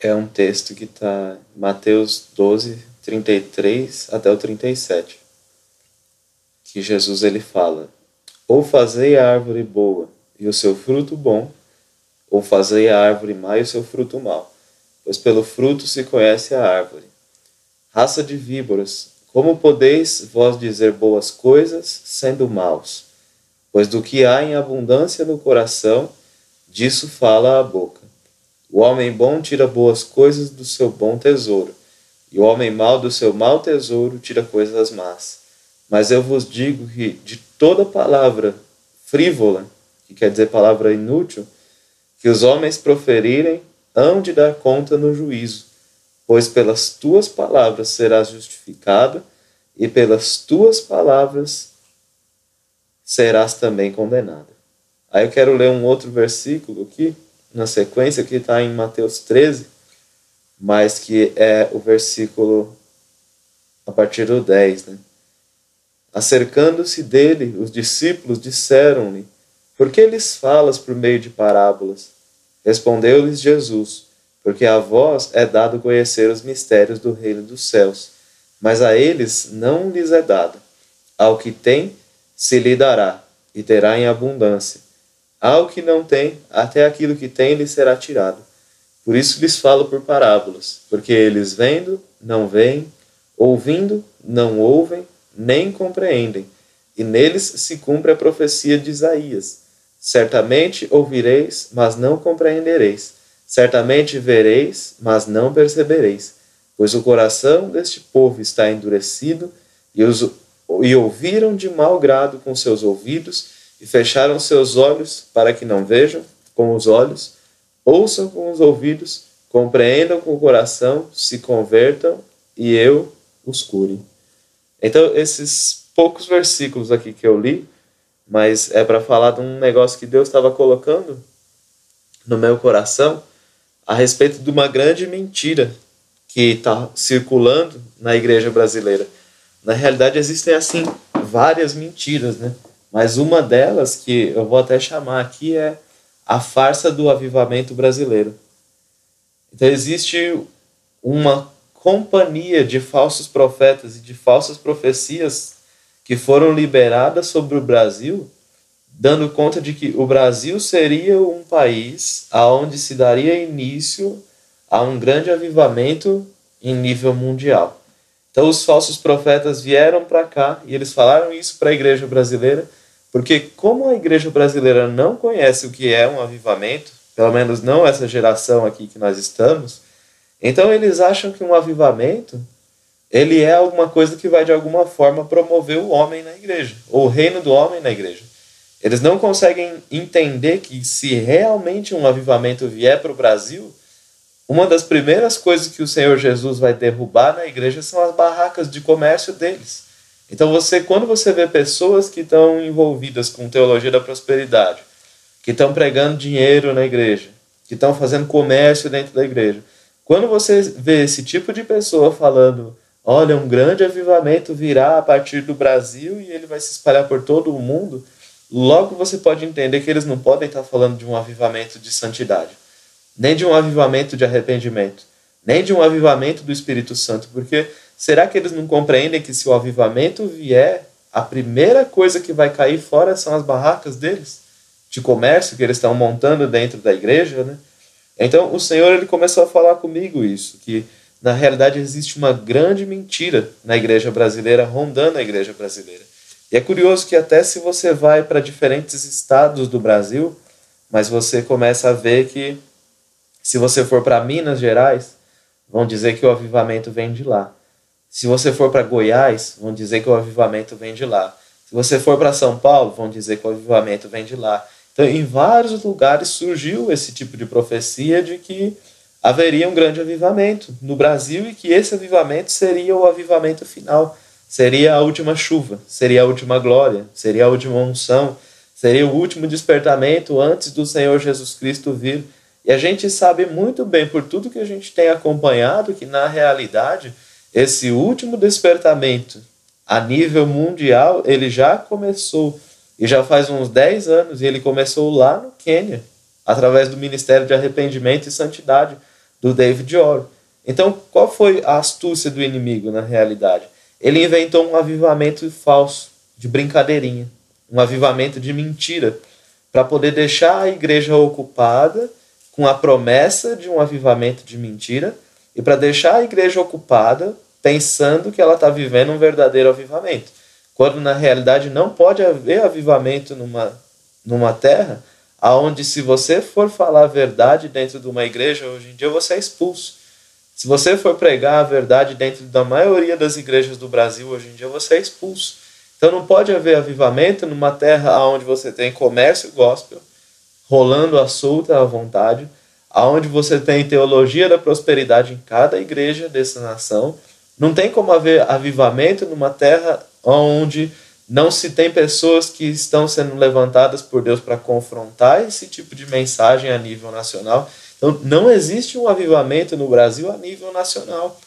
é um texto que está em Mateus 12, 33 até o 37, que Jesus ele fala: ou fazei a árvore boa e o seu fruto bom, ou fazei a árvore má e o seu fruto mau, pois pelo fruto se conhece a árvore. Raça de víboras, como podeis vós dizer boas coisas sendo maus? Pois do que há em abundância no coração, disso fala a boca. O homem bom tira boas coisas do seu bom tesouro, e o homem mau do seu mau tesouro tira coisas más. Mas eu vos digo que de toda palavra frívola, que quer dizer palavra inútil, que os homens proferirem, hão de dar conta no juízo, pois pelas tuas palavras serás justificado, e pelas tuas palavras serás também condenado. Aí eu quero ler um outro versículo aqui, na sequência, que está em Mateus 13, mas que é o versículo a partir do 10, né? Acercando-se dele, os discípulos disseram-lhe: por que lhes falas por meio de parábolas? Respondeu-lhes Jesus: porque a vós é dado conhecer os mistérios do reino dos céus, mas a eles não lhes é dado. Ao que tem, se lhe dará, e terá em abundância. Ao que não tem, até aquilo que tem lhe será tirado. Por isso lhes falo por parábolas, porque eles vendo, não veem, ouvindo, não ouvem, nem compreendem. E neles se cumpre a profecia de Isaías: certamente ouvireis, mas não compreendereis. Certamente vereis, mas não percebereis. Pois o coração deste povo está endurecido, e ouviram de mau grado com seus ouvidos, e fecharam seus olhos para que não vejam com os olhos, ouçam com os ouvidos, compreendam com o coração, se convertam, e eu os cure. Então, esses poucos versículos aqui que eu li, mas é para falar de um negócio que Deus estava colocando no meu coração a respeito de uma grande mentira que está circulando na igreja brasileira. Na realidade, existem, assim, várias mentiras, né? Mas uma delas, que eu vou até chamar aqui, é a farsa do avivamento brasileiro. Então, existe uma companhia de falsos profetas e de falsas profecias que foram liberadas sobre o Brasil, dando conta de que o Brasil seria um país onde se daria início a um grande avivamento em nível mundial. Então os falsos profetas vieram para cá e eles falaram isso para a igreja brasileira, porque como a igreja brasileira não conhece o que é um avivamento, pelo menos não essa geração aqui que nós estamos, então eles acham que um avivamento ele é alguma coisa que vai de alguma forma promover o homem na igreja, ou o reino do homem na igreja. Eles não conseguem entender que se realmente um avivamento vier para o Brasil, uma das primeiras coisas que o Senhor Jesus vai derrubar na igreja são as barracas de comércio deles. Então quando você vê pessoas que estão envolvidas com teologia da prosperidade, que estão pregando dinheiro na igreja, que estão fazendo comércio dentro da igreja, quando você vê esse tipo de pessoa falando: olha, um grande avivamento virá a partir do Brasil e ele vai se espalhar por todo o mundo, logo você pode entender que eles não podem estar falando de um avivamento de santidade, nem de um avivamento de arrependimento, nem de um avivamento do Espírito Santo, porque será que eles não compreendem que se o avivamento vier, a primeira coisa que vai cair fora são as barracas deles, de comércio que eles estão montando dentro da igreja, né? Então o Senhor ele começou a falar comigo isso, que na realidade existe uma grande mentira na igreja brasileira, rondando a igreja brasileira. E é curioso que até se você vai para diferentes estados do Brasil, mas você começa a ver que se você for para Minas Gerais, vão dizer que o avivamento vem de lá. Se você for para Goiás, vão dizer que o avivamento vem de lá. Se você for para São Paulo, vão dizer que o avivamento vem de lá. Então, em vários lugares surgiu esse tipo de profecia de que haveria um grande avivamento no Brasil e que esse avivamento seria o avivamento final. Seria a última chuva, seria a última glória, seria a última unção, seria o último despertamento antes do Senhor Jesus Cristo vir. E a gente sabe muito bem, por tudo que a gente tem acompanhado, que na realidade, esse último despertamento a nível mundial, ele já começou, e já faz uns 10 anos, e ele começou lá no Quênia, através do Ministério de Arrependimento e Santidade, do David Oro. Então, qual foi a astúcia do inimigo na realidade? Ele inventou um avivamento falso, de brincadeirinha, um avivamento de mentira, para poder deixar a igreja ocupada com a promessa de um avivamento de mentira e para deixar a igreja ocupada pensando que ela está vivendo um verdadeiro avivamento. Quando na realidade não pode haver avivamento numa terra onde, se você for falar a verdade dentro de uma igreja, hoje em dia você é expulso. Se você for pregar a verdade dentro da maioria das igrejas do Brasil, hoje em dia você é expulso. Então não pode haver avivamento numa terra onde você tem comércio gospel, rolando à solta à vontade, onde você tem teologia da prosperidade em cada igreja dessa nação. Não tem como haver avivamento numa terra onde não se tem pessoas que estão sendo levantadas por Deus para confrontar esse tipo de mensagem a nível nacional. Então, não existe um avivamento no Brasil a nível nacional.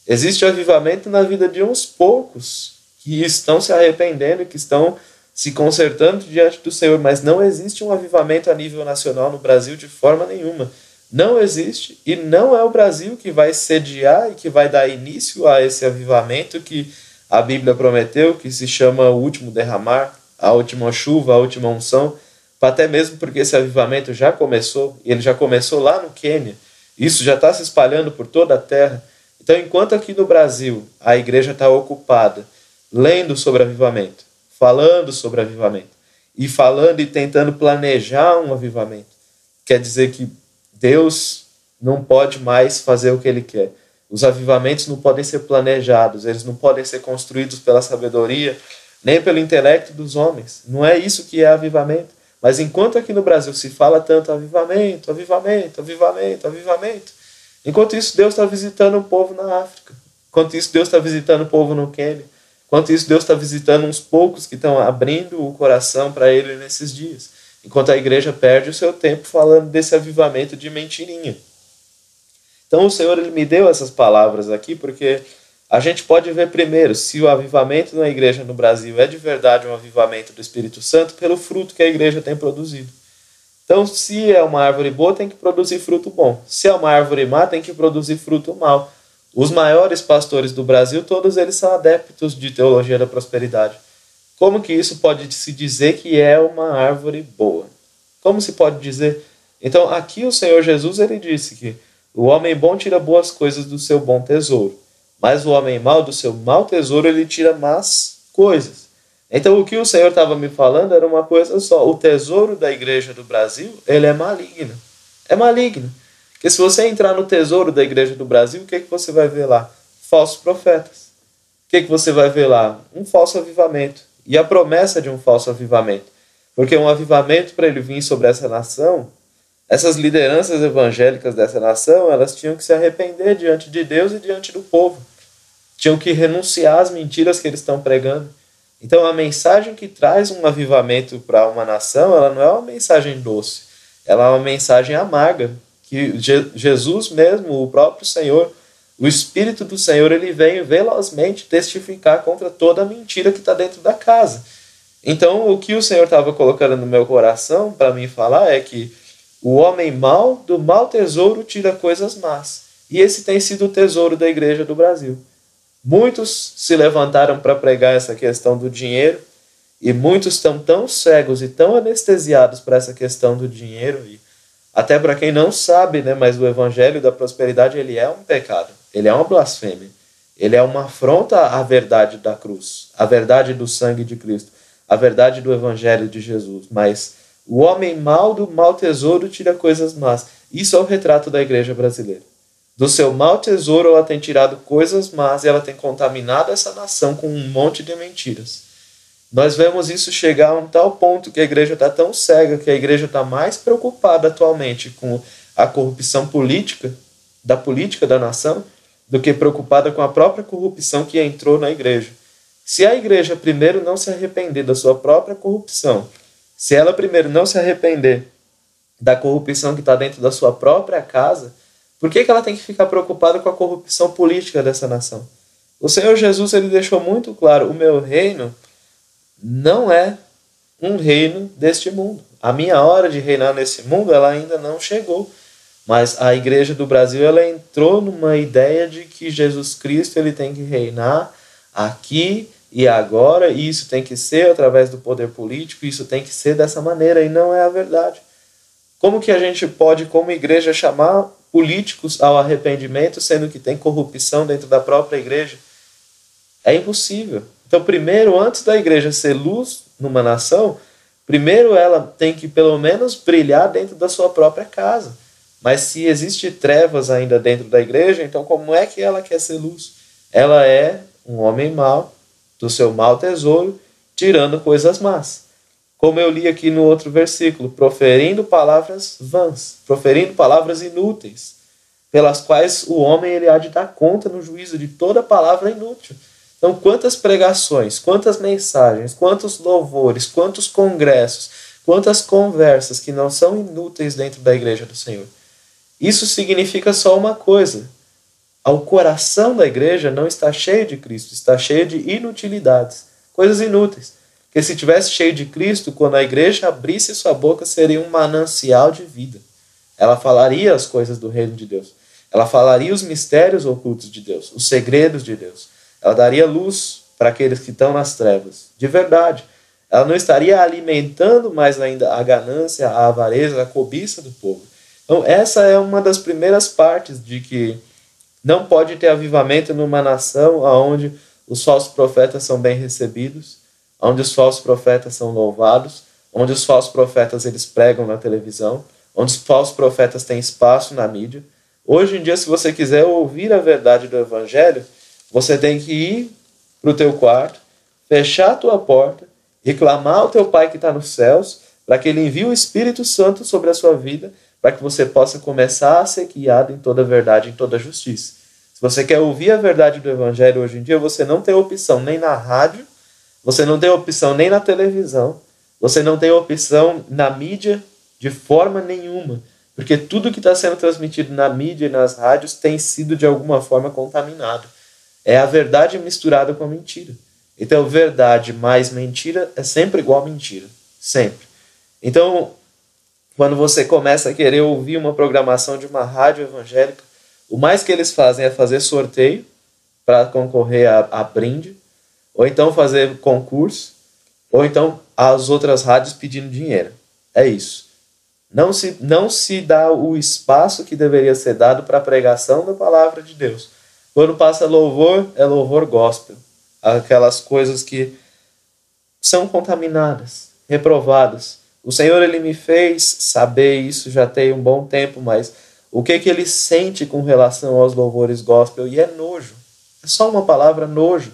Existe um avivamento na vida de uns poucos que estão se arrependendo, que estão se consertando diante do Senhor, mas não existe um avivamento a nível nacional no Brasil de forma nenhuma. Não existe, e não é o Brasil que vai sediar e que vai dar início a esse avivamento que a Bíblia prometeu, que se chama o último derramar, a última chuva, a última unção, até mesmo porque esse avivamento já começou, e ele já começou lá no Quênia, isso já está se espalhando por toda a terra. Então, enquanto aqui no Brasil a igreja está ocupada, lendo sobre avivamento, falando sobre avivamento, e falando e tentando planejar um avivamento, quer dizer que Deus não pode mais fazer o que Ele quer. Os avivamentos não podem ser planejados, eles não podem ser construídos pela sabedoria, nem pelo intelecto dos homens. Não é isso que é avivamento. Mas enquanto aqui no Brasil se fala tanto avivamento, avivamento, avivamento, avivamento, enquanto isso Deus está visitando o povo na África, enquanto isso Deus está visitando o povo no Quênia, enquanto isso Deus está visitando uns poucos que estão abrindo o coração para Ele nesses dias, enquanto a igreja perde o seu tempo falando desse avivamento de mentirinha. Então o Senhor ele me deu essas palavras aqui porque a gente pode ver primeiro se o avivamento na igreja no Brasil é de verdade um avivamento do Espírito Santo pelo fruto que a igreja tem produzido. Então, se é uma árvore boa, tem que produzir fruto bom. Se é uma árvore má, tem que produzir fruto mau. Os maiores pastores do Brasil, todos eles são adeptos de teologia da prosperidade. Como que isso pode se dizer que é uma árvore boa? Como se pode dizer? Então, aqui o Senhor Jesus ele disse que o homem bom tira boas coisas do seu bom tesouro, mas o homem mau do seu mau tesouro ele tira más coisas. Então, o que o Senhor estava me falando era uma coisa só. O tesouro da igreja do Brasil, ele é maligno. É maligno. Porque se você entrar no tesouro da igreja do Brasil, o que você vai ver lá? Falsos profetas. O que você vai ver lá? Um falso avivamento. E a promessa de um falso avivamento. Porque um avivamento, para ele vir sobre essa nação, essas lideranças evangélicas dessa nação, elas tinham que se arrepender diante de Deus e diante do povo. Tinham que renunciar às mentiras que eles estão pregando. Então, a mensagem que traz um avivamento para uma nação, ela não é uma mensagem doce. Ela é uma mensagem amarga. Que Jesus mesmo, o próprio Senhor, o Espírito do Senhor, ele veio velozmente testificar contra toda a mentira que está dentro da casa. Então, o que o Senhor estava colocando no meu coração para mim falar é que o homem mau do mau tesouro tira coisas más. E esse tem sido o tesouro da igreja do Brasil. Muitos se levantaram para pregar essa questão do dinheiro e muitos estão tão cegos e tão anestesiados para essa questão do dinheiro. E até para quem não sabe, né, mas o evangelho da prosperidade ele é um pecado, ele é uma blasfêmia, ele é uma afronta à verdade da cruz, à verdade do sangue de Cristo, à verdade do evangelho de Jesus. Mas o homem mau do mau tesouro tira coisas más. Isso é o retrato da igreja brasileira. Do seu mau tesouro ela tem tirado coisas más e ela tem contaminado essa nação com um monte de mentiras. Nós vemos isso chegar a um tal ponto que a igreja está tão cega, que a igreja está mais preocupada atualmente com a corrupção política da nação, do que preocupada com a própria corrupção que entrou na igreja. Se a igreja primeiro não se arrepender da sua própria corrupção, se ela primeiro não se arrepender da corrupção que está dentro da sua própria casa, por que ela tem que ficar preocupada com a corrupção política dessa nação? O Senhor Jesus ele deixou muito claro, o meu reino não é um reino deste mundo. A minha hora de reinar nesse mundo ela ainda não chegou. Mas a igreja do Brasil, ela entrou numa ideia de que Jesus Cristo ele tem que reinar aqui e agora, e isso tem que ser através do poder político, isso tem que ser dessa maneira, e não é a verdade. Como que a gente pode, como igreja, chamar políticos ao arrependimento, sendo que tem corrupção dentro da própria igreja? É impossível. Então, primeiro, antes da igreja ser luz numa nação, primeiro ela tem que pelo menos brilhar dentro da sua própria casa. Mas se existe trevas ainda dentro da igreja, então como é que ela quer ser luz? Ela é um homem mau, do seu mau tesouro, tirando coisas más. Como eu li aqui no outro versículo, proferindo palavras vãs, proferindo palavras inúteis, pelas quais o homem ele há de dar conta no juízo de toda palavra inútil. Então, quantas pregações, quantas mensagens, quantos louvores, quantos congressos, quantas conversas que não são inúteis dentro da igreja do Senhor. Isso significa só uma coisa. O coração da igreja não está cheio de Cristo, está cheio de inutilidades, coisas inúteis. Porque se tivesse cheio de Cristo, quando a igreja abrisse sua boca, seria um manancial de vida. Ela falaria as coisas do reino de Deus. Ela falaria os mistérios ocultos de Deus, os segredos de Deus. Ela daria luz para aqueles que estão nas trevas, de verdade. Ela não estaria alimentando mais ainda a ganância, a avareza, a cobiça do povo. Então, essa é uma das primeiras partes de que não pode ter avivamento numa nação onde os falsos profetas são bem recebidos, onde os falsos profetas são louvados, onde os falsos profetas eles pregam na televisão, onde os falsos profetas têm espaço na mídia. Hoje em dia, se você quiser ouvir a verdade do evangelho, você tem que ir para o teu quarto, fechar a tua porta e clamar ao teu Pai que está nos céus para que Ele envie o Espírito Santo sobre a sua vida, para que você possa começar a ser guiado em toda a verdade, em toda a justiça. Se você quer ouvir a verdade do evangelho hoje em dia, você não tem opção nem na rádio, você não tem opção nem na televisão, você não tem opção na mídia de forma nenhuma, porque tudo que está sendo transmitido na mídia e nas rádios tem sido de alguma forma contaminado. É a verdade misturada com a mentira. Então, verdade mais mentira é sempre igual a mentira. Sempre. Então, quando você começa a querer ouvir uma programação de uma rádio evangélica, o mais que eles fazem é fazer sorteio para concorrer a brinde, ou então fazer concurso, ou então as outras rádios pedindo dinheiro. É isso. Não se dá o espaço que deveria ser dado para a pregação da palavra de Deus. Quando passa louvor, é louvor gospel. Aquelas coisas que são contaminadas, reprovadas. O Senhor ele me fez saber isso já tem um bom tempo, mas o que ele sente com relação aos louvores gospel? E é nojo. É só uma palavra, nojo.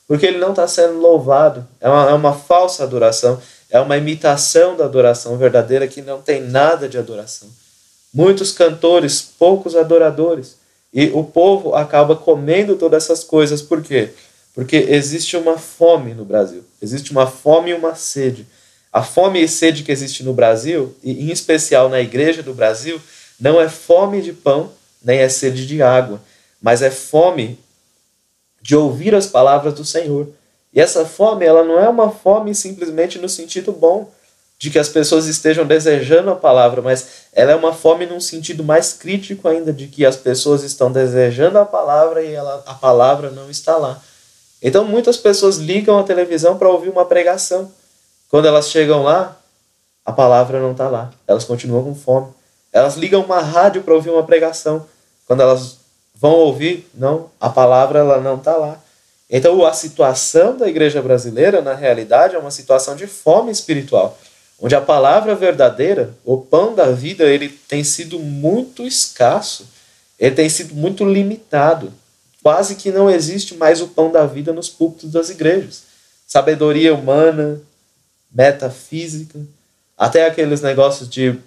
Porque ele não está sendo louvado. É uma falsa adoração. É uma imitação da adoração verdadeira que não tem nada de adoração. Muitos cantores, poucos adoradores. E o povo acaba comendo todas essas coisas. Por quê? Porque existe uma fome no Brasil. Existe uma fome e uma sede. A fome e sede que existe no Brasil, e em especial na igreja do Brasil, não é fome de pão, nem é sede de água, mas é fome de ouvir as palavras do Senhor. E essa fome, ela não é uma fome simplesmente no sentido bom, de que as pessoas estejam desejando a palavra, mas ela é uma fome num sentido mais crítico ainda, de que as pessoas estão desejando a palavra e a palavra não está lá. Então muitas pessoas ligam a televisão para ouvir uma pregação. Quando elas chegam lá, a palavra não está lá. Elas continuam com fome. Elas ligam uma rádio para ouvir uma pregação. Quando elas vão ouvir, não, a palavra ela não está lá. Então a situação da igreja brasileira, na realidade, é uma situação de fome espiritual, onde a palavra verdadeira, o pão da vida, ele tem sido muito escasso, ele tem sido muito limitado. Quase que não existe mais o pão da vida nos púlpitos das igrejas. Sabedoria humana, metafísica, até aqueles negócios de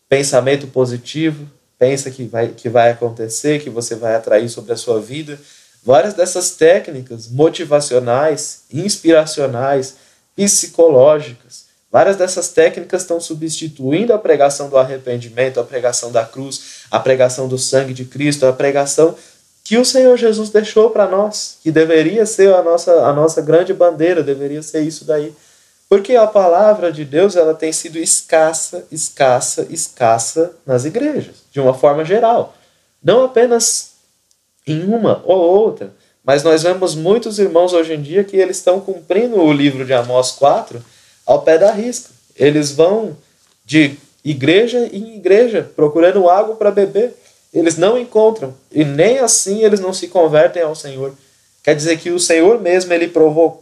pensamento positivo, pensa que vai acontecer, que você vai atrair sobre a sua vida. Várias dessas técnicas motivacionais, inspiracionais, psicológicas, várias dessas técnicas estão substituindo a pregação do arrependimento, a pregação da cruz, a pregação do sangue de Cristo, a pregação que o Senhor Jesus deixou para nós, que deveria ser a nossa grande bandeira, deveria ser isso daí. Porque a palavra de Deus ela tem sido escassa nas igrejas, de uma forma geral. Não apenas em uma ou outra, mas nós vemos muitos irmãos hoje em dia que eles estão cumprindo o livro de Amós 4 ao pé da risca. Eles vão de igreja em igreja procurando água para beber. Eles não encontram e nem assim eles não se convertem ao Senhor. Quer dizer que o Senhor mesmo ele provocou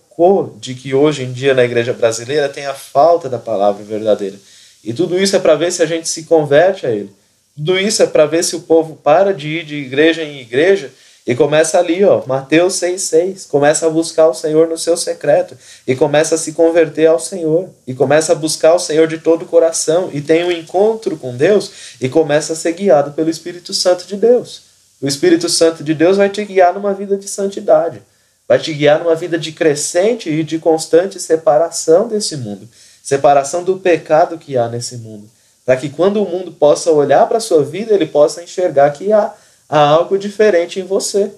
de que hoje em dia na igreja brasileira tem a falta da palavra verdadeira. E tudo isso é para ver se a gente se converte a Ele. Tudo isso é para ver se o povo para de ir de igreja em igreja e começa ali, ó, Mateus 6,6. Começa a buscar o Senhor no seu secreto e começa a se converter ao Senhor. E começa a buscar o Senhor de todo o coração e tem um encontro com Deus e começa a ser guiado pelo Espírito Santo de Deus. O Espírito Santo de Deus vai te guiar numa vida de santidade. Vai te guiar numa vida de crescente e de constante separação desse mundo. Separação do pecado que há nesse mundo. Para que quando o mundo possa olhar para a sua vida, ele possa enxergar que há algo diferente em você.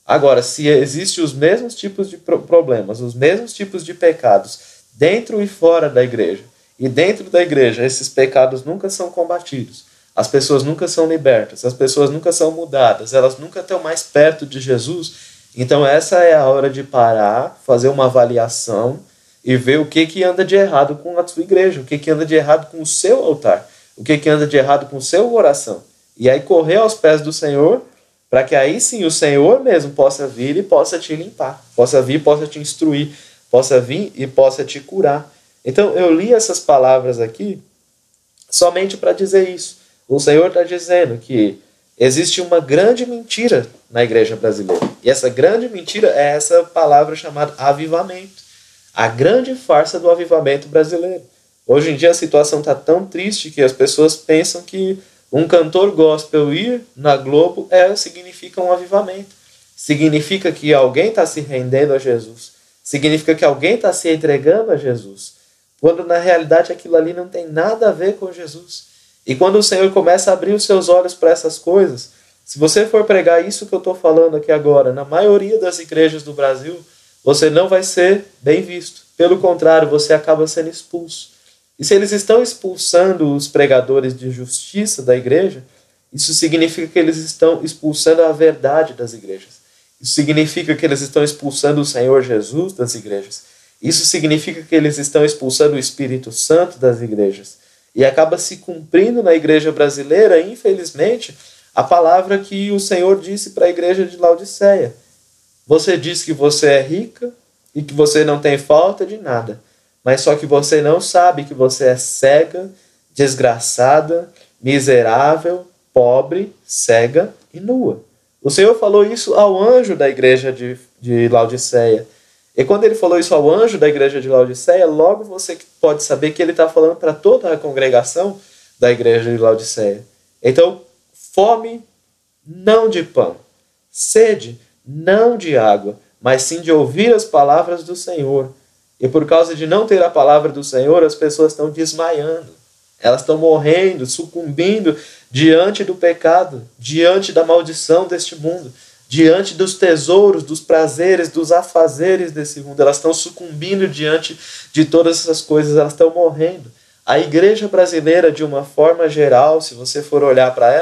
Agora, se existem os mesmos tipos de problemas, os mesmos tipos de pecados, dentro e fora da igreja, e dentro da igreja esses pecados nunca são combatidos, as pessoas nunca são libertas, as pessoas nunca são mudadas, elas nunca estão mais perto de Jesus, então essa é a hora de parar, fazer uma avaliação e ver o que anda de errado com a sua igreja, o que anda de errado com o seu altar, o que anda de errado com o seu coração. E aí correr aos pés do Senhor, para que aí sim o Senhor mesmo possa vir e possa te limpar, possa vir e possa te instruir, possa vir e possa te curar. Então eu li essas palavras aqui somente para dizer isso. O Senhor está dizendo que existe uma grande mentira na igreja brasileira. E essa grande mentira é essa palavra chamada avivamento. A grande farsa do avivamento brasileiro. Hoje em dia a situação está tão triste que as pessoas pensam que um cantor gospel ir na Globo significa um avivamento. Significa que alguém está se rendendo a Jesus. Significa que alguém está se entregando a Jesus. Quando na realidade aquilo ali não tem nada a ver com Jesus. E quando o Senhor começa a abrir os seus olhos para essas coisas, se você for pregar isso que eu estou falando aqui agora, na maioria das igrejas do Brasil, você não vai ser bem visto. Pelo contrário, você acaba sendo expulso. E se eles estão expulsando os pregadores de justiça da igreja, isso significa que eles estão expulsando a verdade das igrejas. Isso significa que eles estão expulsando o Senhor Jesus das igrejas. Isso significa que eles estão expulsando o Espírito Santo das igrejas. E acaba se cumprindo na igreja brasileira, infelizmente, a palavra que o Senhor disse para a igreja de Laodiceia. Você diz que você é rica e que você não tem falta de nada, mas só que você não sabe que você é cega, desgraçada, miserável, pobre, cega e nua. O Senhor falou isso ao anjo da igreja de Laodiceia. E quando ele falou isso ao anjo da igreja de Laodiceia, logo você pode saber que ele está falando para toda a congregação da igreja de Laodiceia. Então, fome não de pão, sede não de água, mas sim de ouvir as palavras do Senhor. E por causa de não ter a palavra do Senhor, as pessoas estão desmaiando. Elas estão morrendo, sucumbindo diante do pecado, diante da maldição deste mundo, diante dos tesouros, dos prazeres, dos afazeres desse mundo. Elas estão sucumbindo diante de todas essas coisas, elas estão morrendo. A igreja brasileira, de uma forma geral, se você for olhar para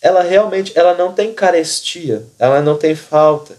ela realmente não tem carestia, ela não tem falta.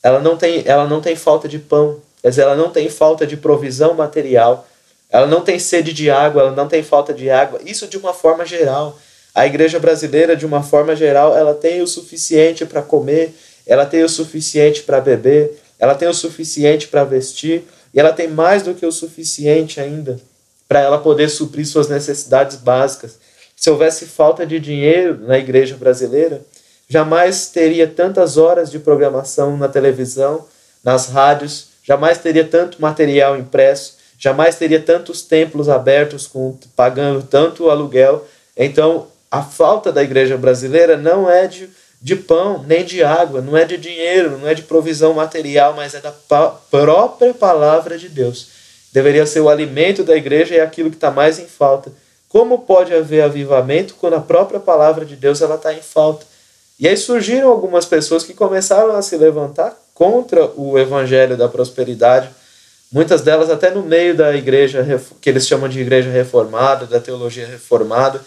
Ela não tem falta de pão, quer dizer, ela não tem falta de provisão material, ela não tem sede de água, ela não tem falta de água. Isso de uma forma geral. A igreja brasileira, de uma forma geral, ela tem o suficiente para comer, ela tem o suficiente para beber, ela tem o suficiente para vestir, e ela tem mais do que o suficiente ainda para ela poder suprir suas necessidades básicas. Se houvesse falta de dinheiro na igreja brasileira, jamais teria tantas horas de programação na televisão, nas rádios, jamais teria tanto material impresso, jamais teria tantos templos abertos pagando tanto aluguel. Então, a falta da igreja brasileira não é de pão, nem de água, não é de dinheiro, não é de provisão material, mas é da própria palavra de Deus. Deveria ser o alimento da igreja e aquilo que está mais em falta. Como pode haver avivamento quando a própria palavra de Deus está em falta? E aí surgiram algumas pessoas que começaram a se levantar contra o evangelho da prosperidade muitas delas até no meio da igreja, que eles chamam de igreja reformada, da teologia reformada.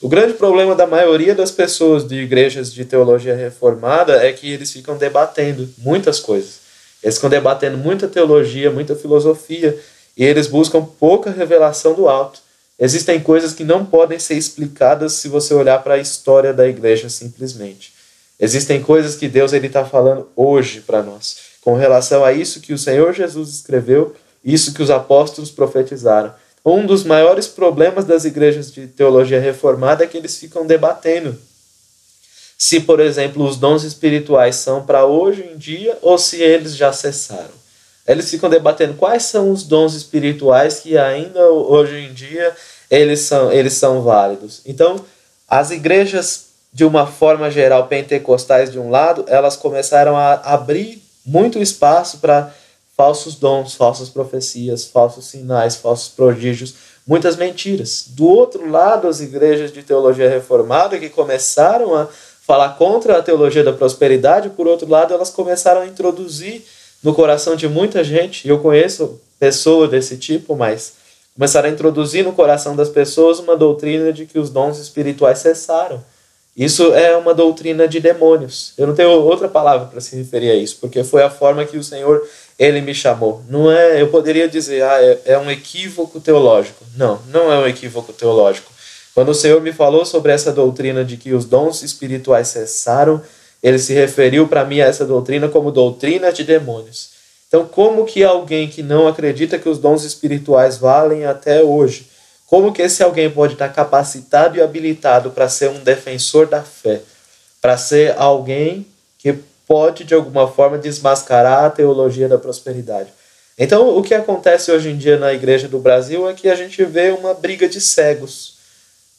O grande problema da maioria das pessoas de igrejas de teologia reformada é que eles ficam debatendo muitas coisas. Eles ficam debatendo muita teologia, muita filosofia, e eles buscam pouca revelação do alto. Existem coisas que não podem ser explicadas se você olhar para a história da igreja simplesmente. Existem coisas que Deus está falando hoje para nós, com relação a isso que o Senhor Jesus escreveu, isso que os apóstolos profetizaram. Um dos maiores problemas das igrejas de teologia reformada é que eles ficam debatendo se, por exemplo, os dons espirituais são para hoje em dia ou se eles já cessaram. Eles ficam debatendo quais são os dons espirituais que ainda hoje em dia eles são válidos. Então, as igrejas, de uma forma geral, pentecostais de um lado, elas começaram a abrir muito espaço para falsos dons, falsas profecias, falsos sinais, falsos prodígios, muitas mentiras. Do outro lado, as igrejas de teologia reformada que começaram a falar contra a teologia da prosperidade, por outro lado, elas começaram a introduzir no coração de muita gente, e eu conheço pessoas desse tipo, mas começaram a introduzir no coração das pessoas uma doutrina de que os dons espirituais cessaram. Isso é uma doutrina de demônios. Eu não tenho outra palavra para se referir a isso, porque foi a forma que o Senhor, Ele me chamou. Não é, eu poderia dizer, é um equívoco teológico. Não, não é um equívoco teológico. Quando o Senhor me falou sobre essa doutrina de que os dons espirituais cessaram, Ele se referiu para mim a essa doutrina como doutrina de demônios. Então, como que alguém que não acredita que os dons espirituais valem até hoje, como que esse alguém pode estar capacitado e habilitado para ser um defensor da fé? Para ser alguém que pode, de alguma forma, desmascarar a teologia da prosperidade? Então, o que acontece hoje em dia na igreja do Brasil é que a gente vê uma briga de cegos.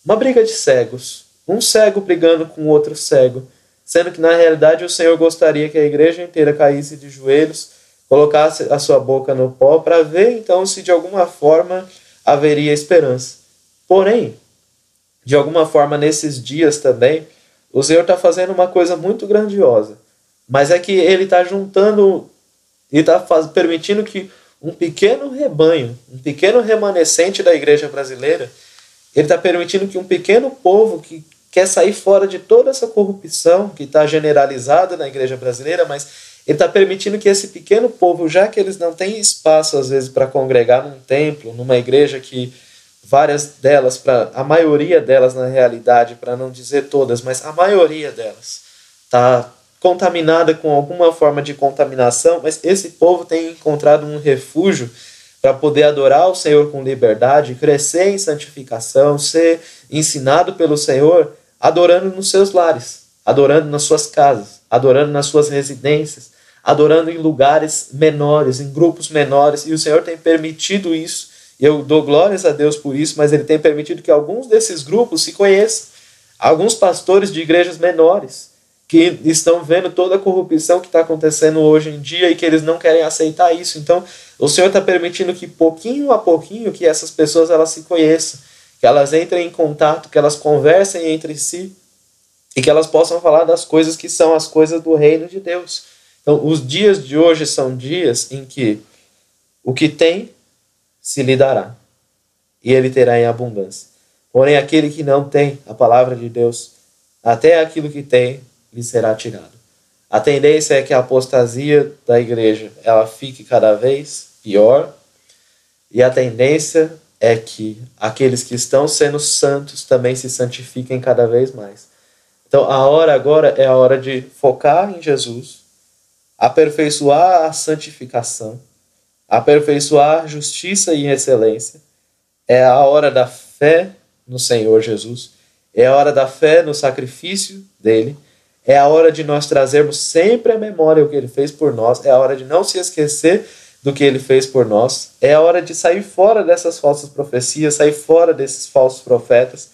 Uma briga de cegos. Um cego brigando com outro cego. Sendo que, na realidade, o Senhor gostaria que a igreja inteira caísse de joelhos, colocasse a sua boca no pó, para ver, então, se de alguma forma haveria esperança. Porém, de alguma forma, nesses dias também, o Senhor está fazendo uma coisa muito grandiosa. Mas é que Ele está juntando, e está permitindo que um pequeno rebanho, um pequeno remanescente da igreja brasileira, Ele está permitindo que um pequeno povo que quer sair fora de toda essa corrupção que está generalizada na igreja brasileira, mas Ele está permitindo que esse pequeno povo, já que eles não têm espaço, às vezes, para congregar num templo, numa igreja que várias delas, a maioria delas, na realidade, para não dizer todas, mas a maioria delas está contaminada com alguma forma de contaminação, mas esse povo tem encontrado um refúgio para poder adorar o Senhor com liberdade, crescer em santificação, ser ensinado pelo Senhor, adorando nos seus lares, adorando nas suas casas, adorando nas suas residências, adorando em lugares menores, em grupos menores, e o Senhor tem permitido isso, e eu dou glórias a Deus por isso, mas Ele tem permitido que alguns desses grupos se conheçam, alguns pastores de igrejas menores, que estão vendo toda a corrupção que está acontecendo hoje em dia e que eles não querem aceitar isso. Então, o Senhor está permitindo que pouquinho a pouquinho que essas pessoas elas se conheçam, que elas entrem em contato, que elas conversem entre si e que elas possam falar das coisas que são as coisas do reino de Deus. Então, os dias de hoje são dias em que o que tem se lhe dará e ele terá em abundância. Porém, aquele que não tem a palavra de Deus, até aquilo que tem lhe será tirado. A tendência é que a apostasia da igreja ela fique cada vez pior, e a tendência é que aqueles que estão sendo santos também se santifiquem cada vez mais. Então a hora agora é a hora de focar em Jesus, aperfeiçoar a santificação, aperfeiçoar justiça e excelência. É a hora da fé no Senhor Jesus, é a hora da fé no sacrifício dele, é a hora de nós trazermos sempre à memória o que Ele fez por nós. É a hora de não se esquecer do que Ele fez por nós. É a hora de sair fora dessas falsas profecias, sair fora desses falsos profetas,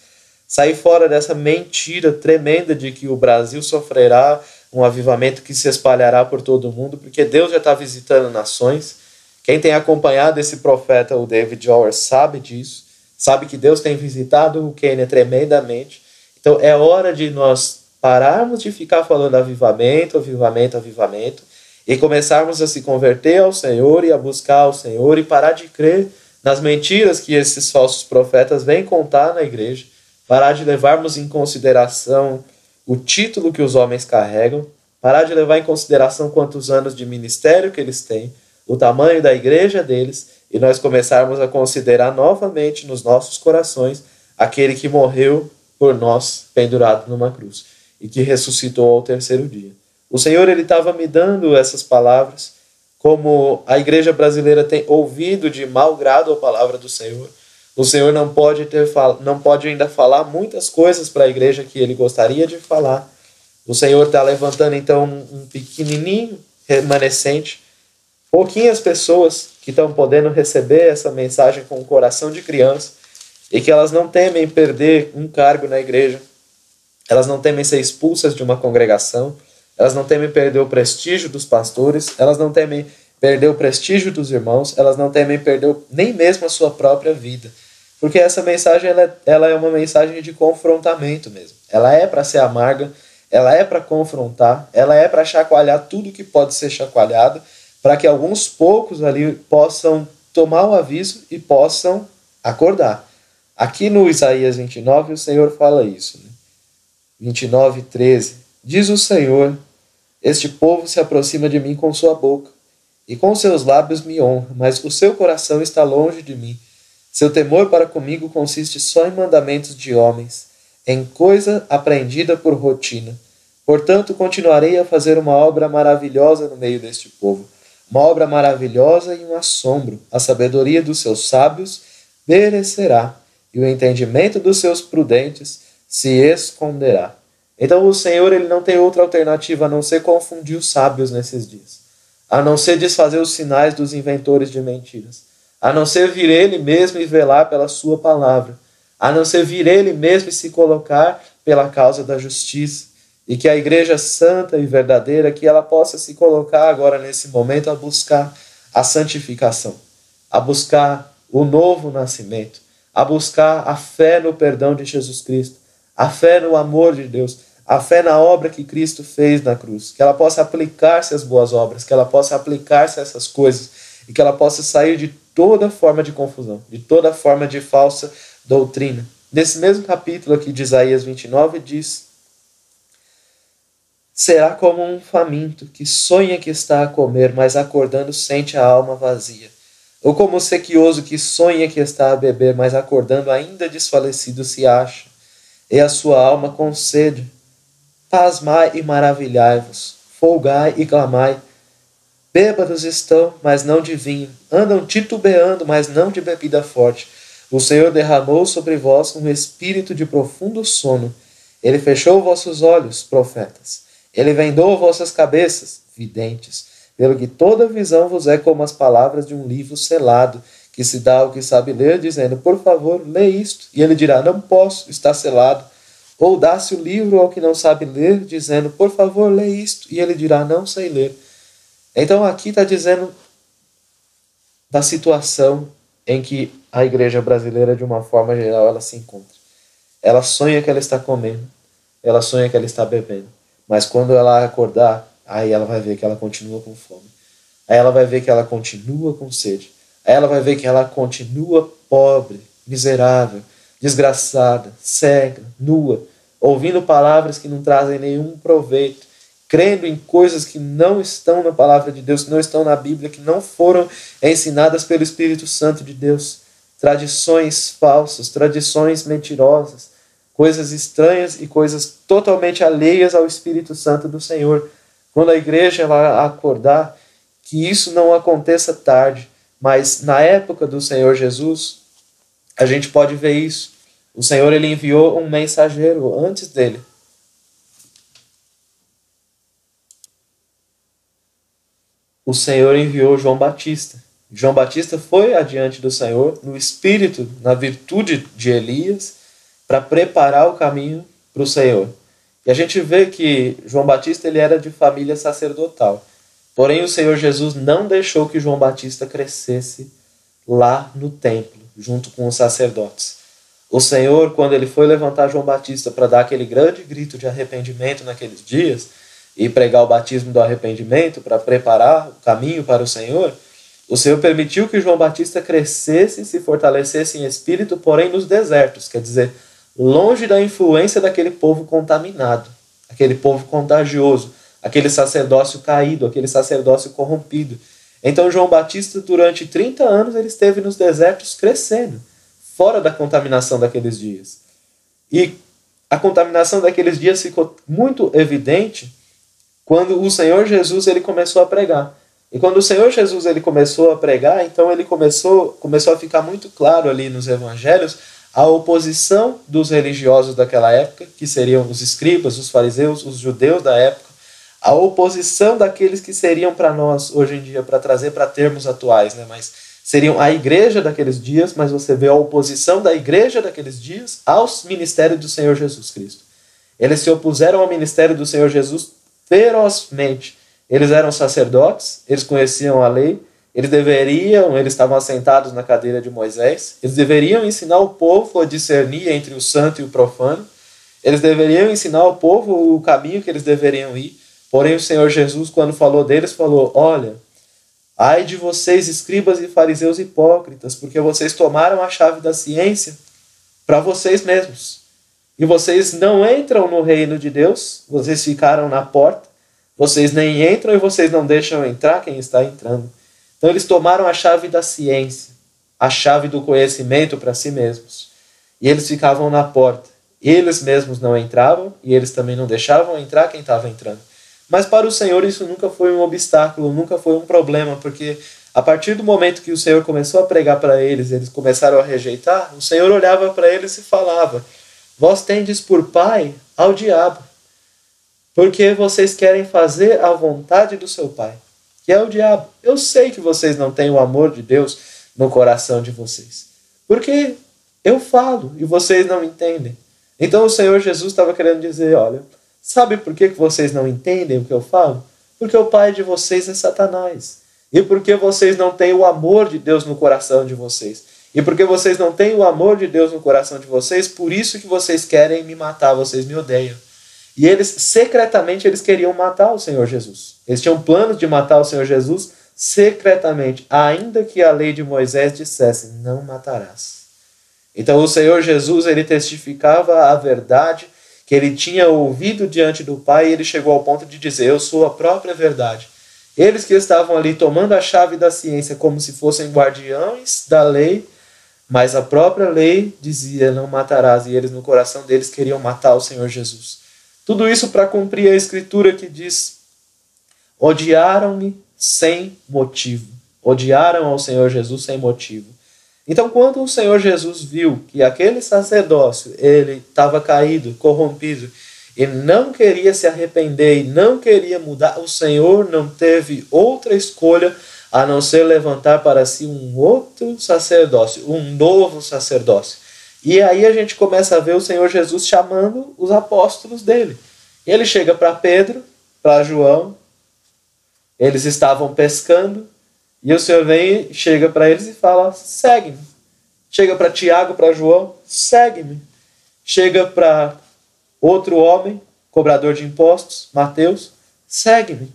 sair fora dessa mentira tremenda de que o Brasil sofrerá um avivamento que se espalhará por todo o mundo, porque Deus já está visitando nações. Quem tem acompanhado esse profeta, o David Jower, sabe disso. Sabe que Deus tem visitado o Quênia tremendamente. Então é hora de nós pararmos de ficar falando avivamento, avivamento, avivamento, e começarmos a se converter ao Senhor e a buscar ao Senhor e parar de crer nas mentiras que esses falsos profetas vêm contar na igreja, parar de levarmos em consideração o título que os homens carregam, parar de levar em consideração quantos anos de ministério que eles têm, o tamanho da igreja deles, e nós começarmos a considerar novamente nos nossos corações aquele que morreu por nós pendurado numa cruz e que ressuscitou ao terceiro dia. O Senhor ele estava me dando essas palavras, como a igreja brasileira tem ouvido de mau grado a palavra do Senhor. O Senhor não pode ainda falar muitas coisas para a igreja que ele gostaria de falar. O Senhor está levantando então um pequenininho remanescente, pouquinhas pessoas que estão podendo receber essa mensagem com o coração de criança e que elas não temem perder um cargo na igreja, elas não temem ser expulsas de uma congregação, elas não temem perder o prestígio dos pastores, elas não temem perder o prestígio dos irmãos, elas não temem perder nem mesmo a sua própria vida. Porque essa mensagem ela é uma mensagem de confrontamento mesmo. Ela é para ser amarga, ela é para confrontar, ela é para chacoalhar tudo que pode ser chacoalhado, para que alguns poucos ali possam tomar o aviso e possam acordar. Aqui no Isaías 29 o Senhor fala isso. 29, 13. Diz o Senhor: este povo se aproxima de mim com sua boca, e com seus lábios me honra, mas o seu coração está longe de mim. Seu temor para comigo consiste só em mandamentos de homens, em coisa aprendida por rotina. Portanto, continuarei a fazer uma obra maravilhosa no meio deste povo, uma obra maravilhosa e um assombro. A sabedoria dos seus sábios perecerá, e o entendimento dos seus prudentes se esconderá. Então o Senhor ele não tem outra alternativa a não ser confundir os sábios nesses dias, a não ser desfazer os sinais dos inventores de mentiras, a não ser vir Ele mesmo e velar pela sua palavra, a não ser vir Ele mesmo e se colocar pela causa da justiça, e que a igreja santa e verdadeira, que ela possa se colocar agora nesse momento a buscar a santificação, a buscar o novo nascimento, a buscar a fé no perdão de Jesus Cristo, a fé no amor de Deus, a fé na obra que Cristo fez na cruz, que ela possa aplicar-se às boas obras, que ela possa aplicar-se a essas coisas e que ela possa sair de toda forma de confusão, de toda forma de falsa doutrina. Nesse mesmo capítulo aqui de Isaías 29 diz: será como um faminto que sonha que está a comer, mas acordando sente a alma vazia. Ou como um sequioso que sonha que está a beber, mas acordando ainda desfalecido se acha, e a sua alma com sede. Pasmai e maravilhai-vos, folgai e clamai. Bêbados estão, mas não de vinho, andam titubeando, mas não de bebida forte. O Senhor derramou sobre vós um espírito de profundo sono. Ele fechou vossos olhos, profetas. Ele vendou vossas cabeças, videntes, pelo que toda visão vos é como as palavras de um livro selado, que se dá ao que sabe ler, dizendo: por favor, lê isto. E ele dirá: não posso, está selado. Ou dá-se o livro ao que não sabe ler, dizendo: por favor, lê isto. E ele dirá: não sei ler. Então aqui está dizendo da situação em que a igreja brasileira, de uma forma geral, ela se encontra. Ela sonha que ela está comendo, ela sonha que ela está bebendo, mas quando ela acordar, aí ela vai ver que ela continua com fome. Aí ela vai ver que ela continua com sede. Aí ela vai ver que ela continua pobre, miserável, desgraçada, cega, nua, ouvindo palavras que não trazem nenhum proveito, crendo em coisas que não estão na palavra de Deus, que não estão na Bíblia, que não foram ensinadas pelo Espírito Santo de Deus. Tradições falsas, tradições mentirosas, coisas estranhas e coisas totalmente alheias ao Espírito Santo do Senhor. Quando a igreja ela acordar, que isso não aconteça tarde, mas na época do Senhor Jesus, a gente pode ver isso. O Senhor ele enviou um mensageiro antes dele. O Senhor enviou João Batista. João Batista foi adiante do Senhor no espírito, na virtude de Elias, para preparar o caminho para o Senhor. E a gente vê que João Batista ele era de família sacerdotal. Porém, o Senhor Jesus não deixou que João Batista crescesse lá no templo, junto com os sacerdotes. O Senhor, quando ele foi levantar João Batista para dar aquele grande grito de arrependimento naqueles dias, e pregar o batismo do arrependimento para preparar o caminho para o Senhor, o Senhor permitiu que João Batista crescesse e se fortalecesse em espírito, porém nos desertos, quer dizer, longe da influência daquele povo contaminado, aquele povo contagioso, aquele sacerdócio caído, aquele sacerdócio corrompido. Então João Batista, durante 30 anos, ele esteve nos desertos crescendo, fora da contaminação daqueles dias. E a contaminação daqueles dias ficou muito evidente quando o Senhor Jesus ele começou a pregar. E quando o Senhor Jesus ele começou a pregar, então ele começou a ficar muito claro ali nos evangelhos a oposição dos religiosos daquela época, que seriam os escribas, os fariseus, os judeus da época, a oposição daqueles que seriam para nós hoje em dia, para trazer para termos atuais, né? Mas seriam a igreja daqueles dias, mas você vê a oposição da igreja daqueles dias aos ministérios do Senhor Jesus Cristo. Eles se opuseram ao ministério do Senhor Jesus ferozmente. Eles eram sacerdotes, eles conheciam a lei, eles estavam assentados na cadeira de Moisés, eles deveriam ensinar o povo a discernir entre o santo e o profano, eles deveriam ensinar ao povo o caminho que eles deveriam ir. Porém, o Senhor Jesus, quando falou deles, falou: olha, ai de vocês, escribas e fariseus hipócritas, porque vocês tomaram a chave da ciência para vocês mesmos. E vocês não entram no reino de Deus, vocês ficaram na porta, vocês nem entram e vocês não deixam entrar quem está entrando. Então eles tomaram a chave da ciência, a chave do conhecimento para si mesmos. E eles ficavam na porta. Eles mesmos não entravam e eles também não deixavam entrar quem estava entrando. Mas para o Senhor isso nunca foi um obstáculo, nunca foi um problema, porque a partir do momento que o Senhor começou a pregar para eles, eles começaram a rejeitar, o Senhor olhava para eles e falava: vós tendes por pai ao diabo, porque vocês querem fazer a vontade do seu pai, que é o diabo. Eu sei que vocês não têm o amor de Deus no coração de vocês, porque eu falo e vocês não entendem. Então o Senhor Jesus estava querendo dizer: olha, sabe por que vocês não entendem o que eu falo? Porque o pai de vocês é Satanás. E porque vocês não têm o amor de Deus no coração de vocês. E porque vocês não têm o amor de Deus no coração de vocês, por isso que vocês querem me matar, vocês me odeiam. E eles, secretamente, eles queriam matar o Senhor Jesus. Eles tinham planos de matar o Senhor Jesus secretamente, ainda que a lei de Moisés dissesse: não matarás. Então o Senhor Jesus, ele testificava a verdade que ele tinha ouvido diante do Pai, e ele chegou ao ponto de dizer: eu sou a própria verdade. Eles que estavam ali tomando a chave da ciência como se fossem guardiões da lei, mas a própria lei dizia: não matarás, e eles no coração deles queriam matar o Senhor Jesus. Tudo isso para cumprir a escritura que diz: odiaram-me sem motivo. Odiaram ao Senhor Jesus sem motivo. Então, quando o Senhor Jesus viu que aquele sacerdócio ele estava caído, corrompido, e não queria se arrepender e não queria mudar, o Senhor não teve outra escolha a não ser levantar para si um outro sacerdócio, um novo sacerdócio. E aí a gente começa a ver o Senhor Jesus chamando os apóstolos dele. Ele chega para Pedro, para João, eles estavam pescando, e o Senhor vem, chega para eles e fala: segue-me. Chega para Tiago, para João: segue-me. Chega para outro homem, cobrador de impostos, Mateus: segue-me.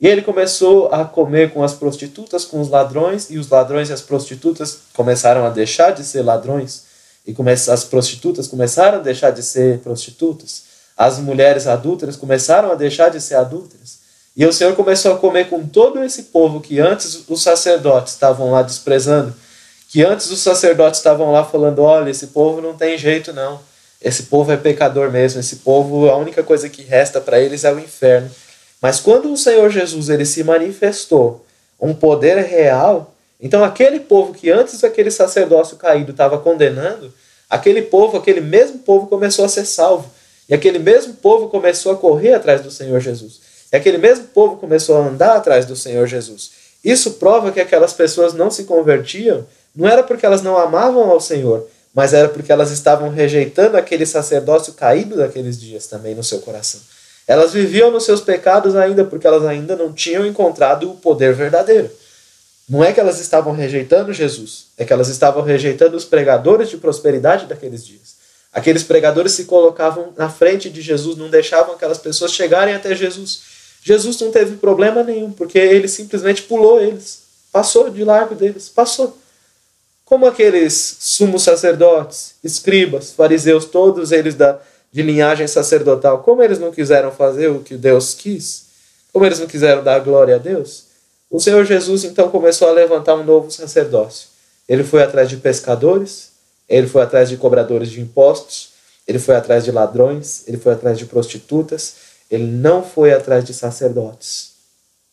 E ele começou a comer com as prostitutas, com os ladrões, e os ladrões e as prostitutas começaram a deixar de ser ladrões, e as prostitutas começaram a deixar de ser prostitutas. As mulheres adúlteras começaram a deixar de ser adúlteras. E o Senhor começou a comer com todo esse povo que antes os sacerdotes estavam lá desprezando, que antes os sacerdotes estavam lá falando: olha, esse povo não tem jeito não, esse povo é pecador mesmo, esse povo, a única coisa que resta para eles é o inferno. Mas quando o Senhor Jesus ele se manifestou um poder real, então aquele povo que antes aquele sacerdócio caído estava condenando, aquele mesmo povo começou a ser salvo. E aquele mesmo povo começou a correr atrás do Senhor Jesus. E aquele mesmo povo começou a andar atrás do Senhor Jesus. Isso prova que aquelas pessoas não se convertiam, não era porque elas não amavam ao Senhor, mas era porque elas estavam rejeitando aquele sacerdócio caído daqueles dias também no seu coração. Elas viviam nos seus pecados ainda porque elas ainda não tinham encontrado o poder verdadeiro. Não é que elas estavam rejeitando Jesus, é que elas estavam rejeitando os pregadores de prosperidade daqueles dias. Aqueles pregadores se colocavam na frente de Jesus, não deixavam aquelas pessoas chegarem até Jesus. Jesus não teve problema nenhum, porque ele simplesmente pulou eles, passou de largo deles, passou. Como aqueles sumos sacerdotes, escribas, fariseus, todos eles de linhagem sacerdotal, como eles não quiseram fazer o que Deus quis, como eles não quiseram dar glória a Deus, o Senhor Jesus então começou a levantar um novo sacerdócio. Ele foi atrás de pescadores, ele foi atrás de cobradores de impostos, ele foi atrás de ladrões, ele foi atrás de prostitutas, ele não foi atrás de sacerdotes,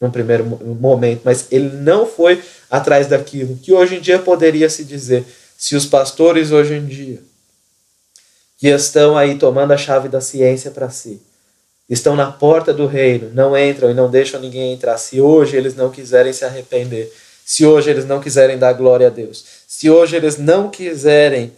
num primeiro momento, mas ele não foi atrás daquilo que hoje em dia poderia se dizer, se os pastores hoje em dia, que estão aí tomando a chave da ciência para si, estão na porta do reino, não entram e não deixam ninguém entrar, se hoje eles não quiserem se arrepender, se hoje eles não quiserem dar glória a Deus, se hoje eles não quiserem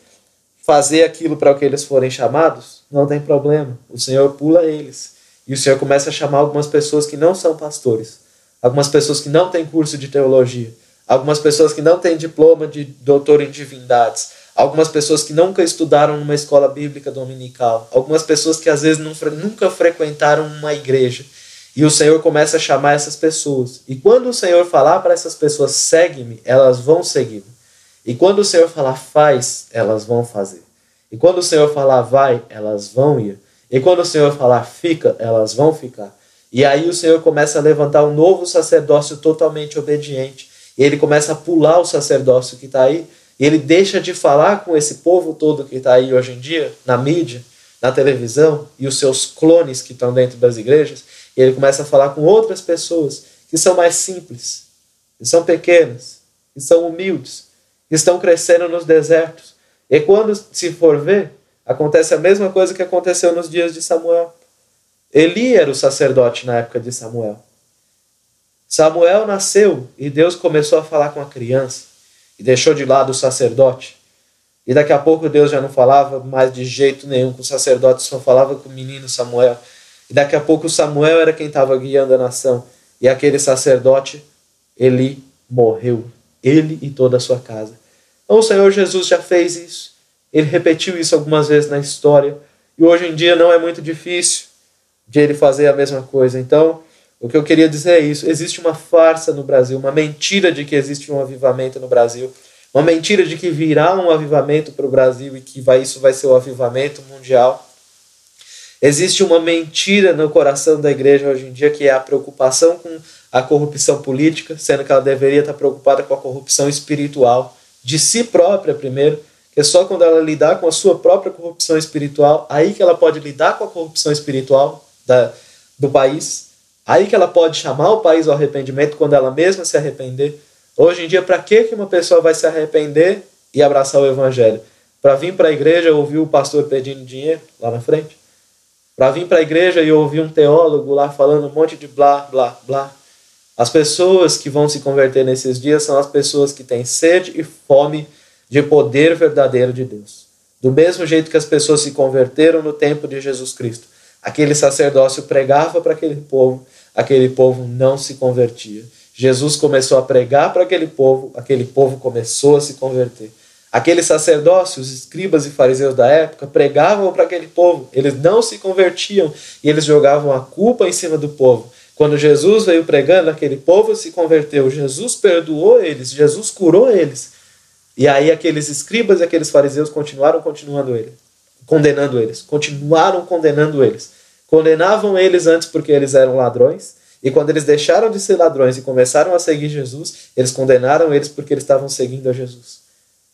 fazer aquilo para o que eles forem chamados, não tem problema, o Senhor pula eles. E o Senhor começa a chamar algumas pessoas que não são pastores, algumas pessoas que não têm curso de teologia, algumas pessoas que não têm diploma de doutor em divindades, algumas pessoas que nunca estudaram numa escola bíblica dominical, algumas pessoas que às vezes nunca frequentaram uma igreja. E o Senhor começa a chamar essas pessoas. E quando o Senhor falar para essas pessoas, segue-me, elas vão seguir. E quando o Senhor falar, faz, elas vão fazer. E quando o Senhor falar, vai, elas vão ir. E quando o Senhor falar, fica, elas vão ficar. E aí o Senhor começa a levantar um novo sacerdócio totalmente obediente. E ele começa a pular o sacerdócio que está aí. E ele deixa de falar com esse povo todo que está aí hoje em dia, na mídia, na televisão, e os seus clones que estão dentro das igrejas. E ele começa a falar com outras pessoas que são mais simples, que são pequenas, que são humildes, que estão crescendo nos desertos. E quando se for ver, acontece a mesma coisa que aconteceu nos dias de Samuel. Eli era o sacerdote na época de Samuel. Samuel nasceu e Deus começou a falar com a criança e deixou de lado o sacerdote. E daqui a pouco Deus já não falava mais de jeito nenhum com o sacerdote, só falava com o menino Samuel. E daqui a pouco Samuel era quem estava guiando a nação. E aquele sacerdote, Eli, morreu. Ele e toda a sua casa. Então o Senhor Jesus já fez isso. Ele repetiu isso algumas vezes na história. E hoje em dia não é muito difícil de ele fazer a mesma coisa. Então, o que eu queria dizer é isso. Existe uma farsa no Brasil, uma mentira de que existe um avivamento no Brasil. Uma mentira de que virá um avivamento para o Brasil e que isso vai ser o avivamento mundial. Existe uma mentira no coração da igreja hoje em dia, que é a preocupação com a corrupção política, sendo que ela deveria estar preocupada com a corrupção espiritual, de si própria primeiro, que é só quando ela lidar com a sua própria corrupção espiritual, aí que ela pode lidar com a corrupção espiritual do país, aí que ela pode chamar o país ao arrependimento quando ela mesma se arrepender. Hoje em dia, para que uma pessoa vai se arrepender e abraçar o evangelho? Para vir para a igreja e ouvir o pastor pedindo dinheiro lá na frente? Para vir para a igreja e ouvir um teólogo lá falando um monte de blá, blá, blá? As pessoas que vão se converter nesses dias são as pessoas que têm sede e fome de poder verdadeiro de Deus. Do mesmo jeito que as pessoas se converteram no tempo de Jesus Cristo. Aquele sacerdócio pregava para aquele povo não se convertia. Jesus começou a pregar para aquele povo começou a se converter. Aquele sacerdócio, os escribas e fariseus da época, pregavam para aquele povo, eles não se convertiam e eles jogavam a culpa em cima do povo. Quando Jesus veio pregando, aquele povo se converteu, Jesus perdoou eles, Jesus curou eles. E aí aqueles escribas e aqueles fariseus continuaram condenando eles. Condenavam eles antes porque eles eram ladrões, e quando eles deixaram de ser ladrões e começaram a seguir Jesus, eles condenaram eles porque eles estavam seguindo a Jesus.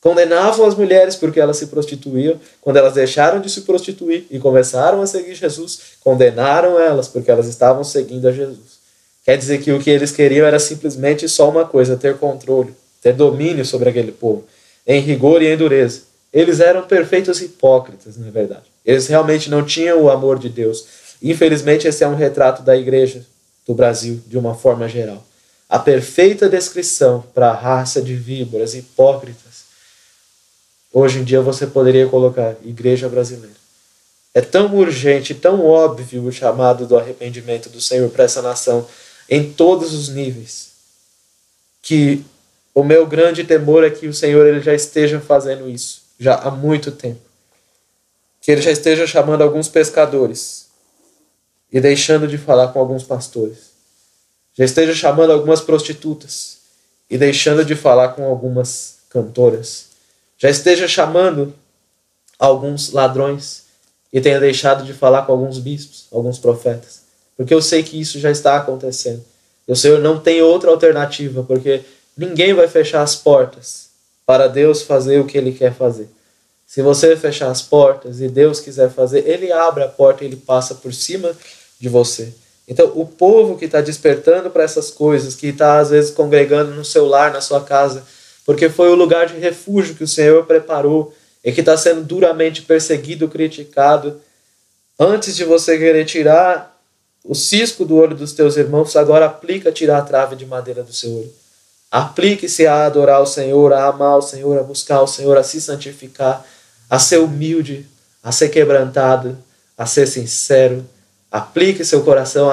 Condenavam as mulheres porque elas se prostituíam. Quando elas deixaram de se prostituir e começaram a seguir Jesus, condenaram elas porque elas estavam seguindo a Jesus. Quer dizer que o que eles queriam era simplesmente só uma coisa: ter controle, ter domínio sobre aquele povo, em rigor e em dureza. Eles eram perfeitos hipócritas, na verdade. Eles realmente não tinham o amor de Deus. Infelizmente, esse é um retrato da igreja do Brasil, de uma forma geral. A perfeita descrição para a raça de víboras hipócritas. Hoje em dia você poderia colocar igreja brasileira. É tão urgente, tão óbvio o chamado do arrependimento do Senhor para essa nação, em todos os níveis, que o meu grande temor é que o Senhor ele já esteja fazendo isso, já há muito tempo. Que ele já esteja chamando alguns pescadores e deixando de falar com alguns pastores. Já esteja chamando algumas prostitutas e deixando de falar com algumas cantoras. Já esteja chamando alguns ladrões e tenha deixado de falar com alguns bispos, alguns profetas. Porque eu sei que isso já está acontecendo. E o Senhor não tem outra alternativa, porque ninguém vai fechar as portas para Deus fazer o que Ele quer fazer. Se você fechar as portas e Deus quiser fazer, Ele abre a porta e Ele passa por cima de você. Então, o povo que está despertando para essas coisas, que está às vezes congregando no seu lar, na sua casa, porque foi o lugar de refúgio que o Senhor preparou e que está sendo duramente perseguido, criticado, antes de você querer tirar o cisco do olho dos teus irmãos, agora aplica a tirar a trave de madeira do seu olho. Aplique-se a adorar o Senhor, a amar o Senhor, a buscar o Senhor, a se santificar, a ser humilde, a ser quebrantado, a ser sincero. Aplique seu coração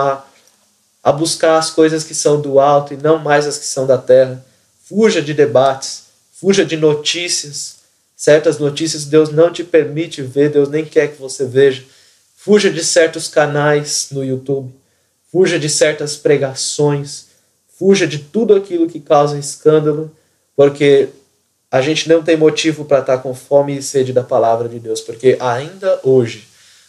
a buscar as coisas que são do alto e não mais as que são da terra. Fuja de debates, fuja de notícias. Certas notícias Deus não te permite ver, Deus nem quer que você veja. Fuja de certos canais no YouTube. Fuja de certas pregações. Fuja de tudo aquilo que causa escândalo, porque a gente não tem motivo para estar com fome e sede da palavra de Deus, porque ainda hoje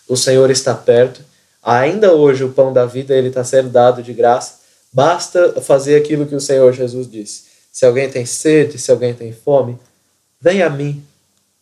o Senhor está perto, ainda hoje o pão da vida ele está sendo dado de graça. Basta fazer aquilo que o Senhor Jesus disse. Se alguém tem sede, se alguém tem fome, venha a mim,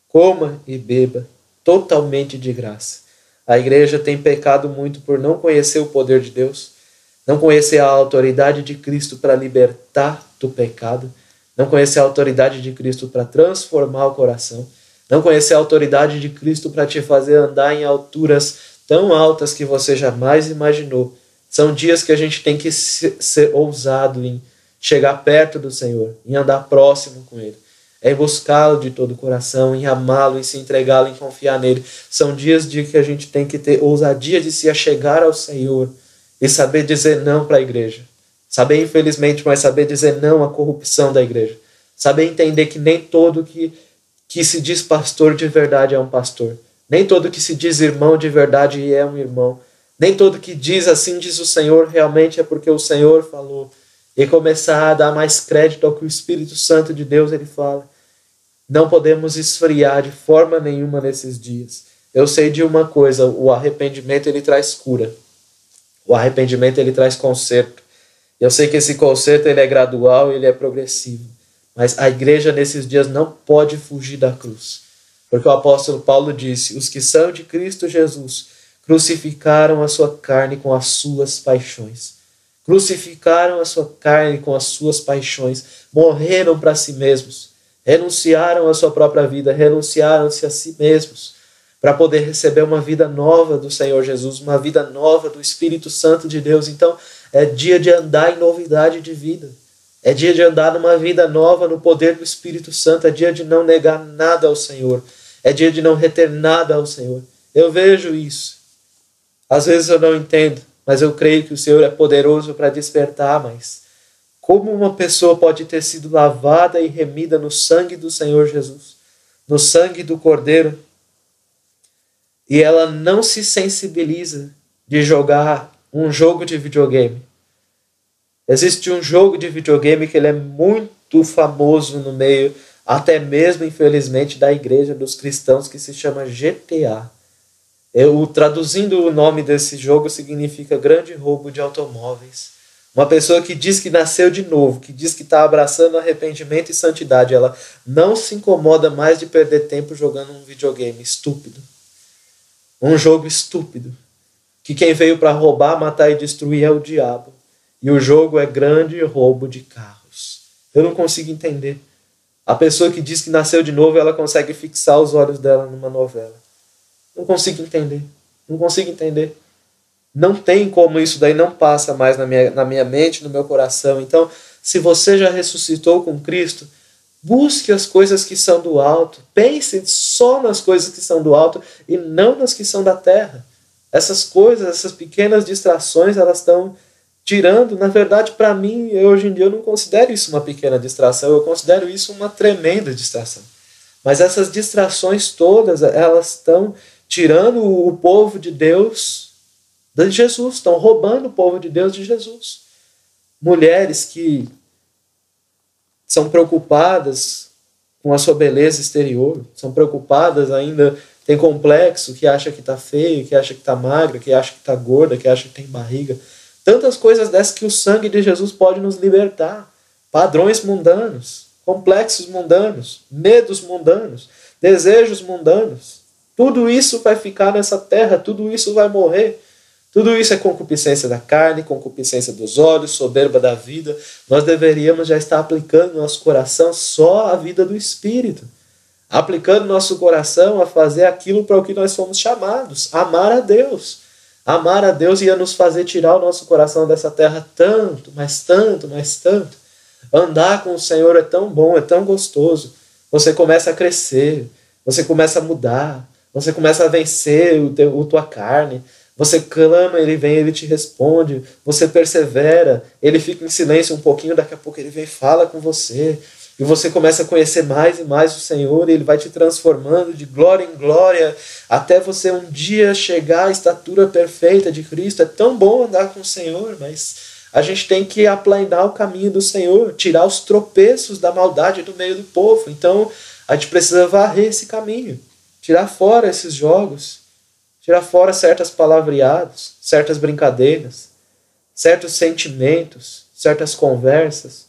coma e beba, totalmente de graça. A igreja tem pecado muito por não conhecer o poder de Deus, não conhecer a autoridade de Cristo para libertar do pecado, não conhecer a autoridade de Cristo para transformar o coração, não conhecer a autoridade de Cristo para te fazer andar em alturas tão altas que você jamais imaginou. São dias que a gente tem que ser ousado em chegar perto do Senhor, em andar próximo com Ele, em buscá-lo de todo o coração, em amá-lo, em se entregá-lo, em confiar nele. São dias de que a gente tem que ter ousadia de se achegar ao Senhor e saber dizer não para a igreja. Saber, infelizmente, mas saber dizer não à corrupção da igreja. Saber entender que nem todo que se diz pastor de verdade é um pastor. Nem todo que se diz irmão de verdade é um irmão. Nem todo que diz assim diz o Senhor realmente é porque o Senhor falou. E começar a dar mais crédito ao que o Espírito Santo de Deus ele fala. Não podemos esfriar de forma nenhuma nesses dias. Eu sei de uma coisa, o arrependimento ele traz cura. O arrependimento ele traz conserto. Eu sei que esse conserto ele é gradual, ele é progressivo. Mas a igreja nesses dias não pode fugir da cruz. Porque o apóstolo Paulo disse, os que são de Cristo Jesus crucificaram a sua carne com as suas paixões. Crucificaram a sua carne com as suas paixões. Morreram para si mesmos. Renunciaram à sua própria vida. Renunciaram-se a si mesmos. Para poder receber uma vida nova do Senhor Jesus. Uma vida nova do Espírito Santo de Deus. Então, é dia de andar em novidade de vida. É dia de andar numa vida nova no poder do Espírito Santo. É dia de não negar nada ao Senhor. É dia de não reter nada ao Senhor. Eu vejo isso. Às vezes eu não entendo, mas eu creio que o Senhor é poderoso para despertar. Mas como uma pessoa pode ter sido lavada e remida no sangue do Senhor Jesus, no sangue do Cordeiro, e ela não se sensibiliza de jogar um jogo de videogame? Existe um jogo de videogame que ele é muito famoso no meio, até mesmo, infelizmente, da igreja dos cristãos, que se chama GTA. Traduzindo o nome desse jogo significa grande roubo de automóveis. Uma pessoa que diz que nasceu de novo, que diz que está abraçando arrependimento e santidade, ela não se incomoda mais de perder tempo jogando um videogame estúpido. Um jogo estúpido. Que quem veio para roubar, matar e destruir é o diabo. E o jogo é grande roubo de carros. Eu não consigo entender. A pessoa que diz que nasceu de novo, ela consegue fixar os olhos dela numa novela. Não consigo entender. Não consigo entender. Não tem como isso daí não passa mais na minha mente, no meu coração. Então, se você já ressuscitou com Cristo, busque as coisas que são do alto. Pense só nas coisas que são do alto e não nas que são da terra. Essas coisas, essas pequenas distrações, elas estão tirando. Na verdade, para mim, hoje em dia, eu não considero isso uma pequena distração. Eu considero isso uma tremenda distração. Mas essas distrações todas, elas estão tirando o povo de Deus de Jesus, estão roubando o povo de Deus de Jesus. Mulheres que são preocupadas com a sua beleza exterior, são preocupadas ainda, tem complexo, que acha que está feio, que acha que está magra, que acha que está gorda, que acha que tem barriga. Tantas coisas dessas que o sangue de Jesus pode nos libertar. Padrões mundanos, complexos mundanos, medos mundanos, desejos mundanos. Tudo isso vai ficar nessa terra, tudo isso vai morrer. Tudo isso é concupiscência da carne, concupiscência dos olhos, soberba da vida. Nós deveríamos já estar aplicando no nosso coração só a vida do Espírito. Aplicando nosso coração a fazer aquilo para o que nós fomos chamados. Amar a Deus. Amar a Deus ia nos fazer tirar o nosso coração dessa terra tanto, mas tanto, mas tanto. Andar com o Senhor é tão bom, é tão gostoso. Você começa a crescer, você começa a mudar, você começa a vencer a tua carne. Você clama, ele vem, ele te responde. Você persevera, ele fica em silêncio um pouquinho, daqui a pouco ele vem e fala com você. E você começa a conhecer mais e mais o Senhor, e ele vai te transformando de glória em glória, até você um dia chegar à estatura perfeita de Cristo. É tão bom andar com o Senhor, mas a gente tem que aplainar o caminho do Senhor, tirar os tropeços da maldade do meio do povo. Então, a gente precisa varrer esse caminho, tirar fora esses jogos, tirar fora certas palavreados, certas brincadeiras, certos sentimentos, certas conversas,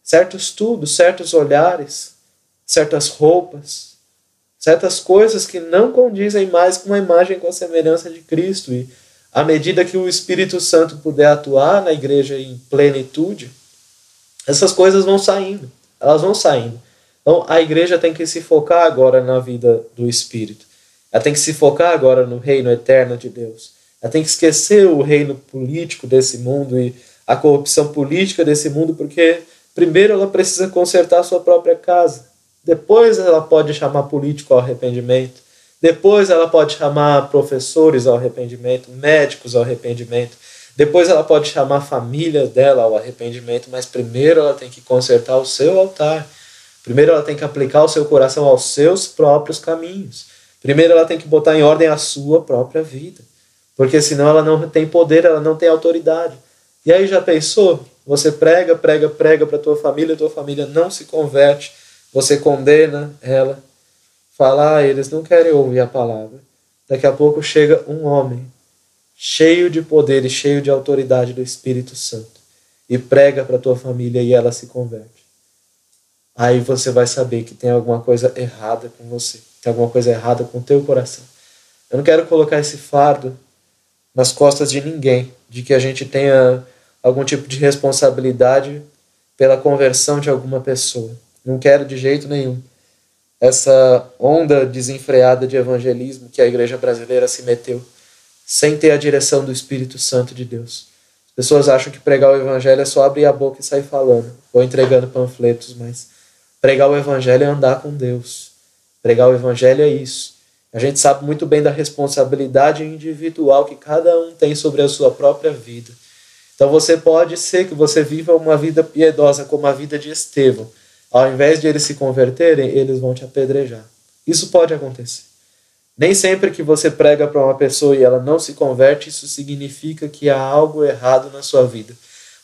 certos tudo, certos olhares, certas roupas, certas coisas que não condizem mais com a imagem e com a semelhança de Cristo. E à medida que o Espírito Santo puder atuar na igreja em plenitude, essas coisas vão saindo, elas vão saindo. Então a igreja tem que se focar agora na vida do Espírito. Ela tem que se focar agora no reino eterno de Deus. Ela tem que esquecer o reino político desse mundo e a corrupção política desse mundo, porque primeiro ela precisa consertar a sua própria casa. Depois ela pode chamar político ao arrependimento. Depois ela pode chamar professores ao arrependimento, médicos ao arrependimento. Depois ela pode chamar a família dela ao arrependimento, mas primeiro ela tem que consertar o seu altar. Primeiro ela tem que aplicar o seu coração aos seus próprios caminhos. Primeiro ela tem que botar em ordem a sua própria vida. Porque senão ela não tem poder, ela não tem autoridade. E aí já pensou? Você prega para a tua família não se converte. Você condena ela. Fala, eles não querem ouvir a palavra. Daqui a pouco chega um homem cheio de poder e cheio de autoridade do Espírito Santo e prega para a tua família e ela se converte. Aí você vai saber que tem alguma coisa errada com você. Tem alguma coisa errada com o teu coração. Eu não quero colocar esse fardo nas costas de ninguém, de que a gente tenha algum tipo de responsabilidade pela conversão de alguma pessoa. Não quero de jeito nenhum. Essa onda desenfreada de evangelismo que a igreja brasileira se meteu, sem ter a direção do Espírito Santo de Deus. As pessoas acham que pregar o evangelho é só abrir a boca e sair falando, ou entregando panfletos, mas pregar o evangelho é andar com Deus. Pregar o evangelho é isso. A gente sabe muito bem da responsabilidade individual que cada um tem sobre a sua própria vida. Então você pode ser que você viva uma vida piedosa como a vida de Estevão. Ao invés de eles se converterem, eles vão te apedrejar. Isso pode acontecer. Nem sempre que você prega para uma pessoa e ela não se converte, isso significa que há algo errado na sua vida.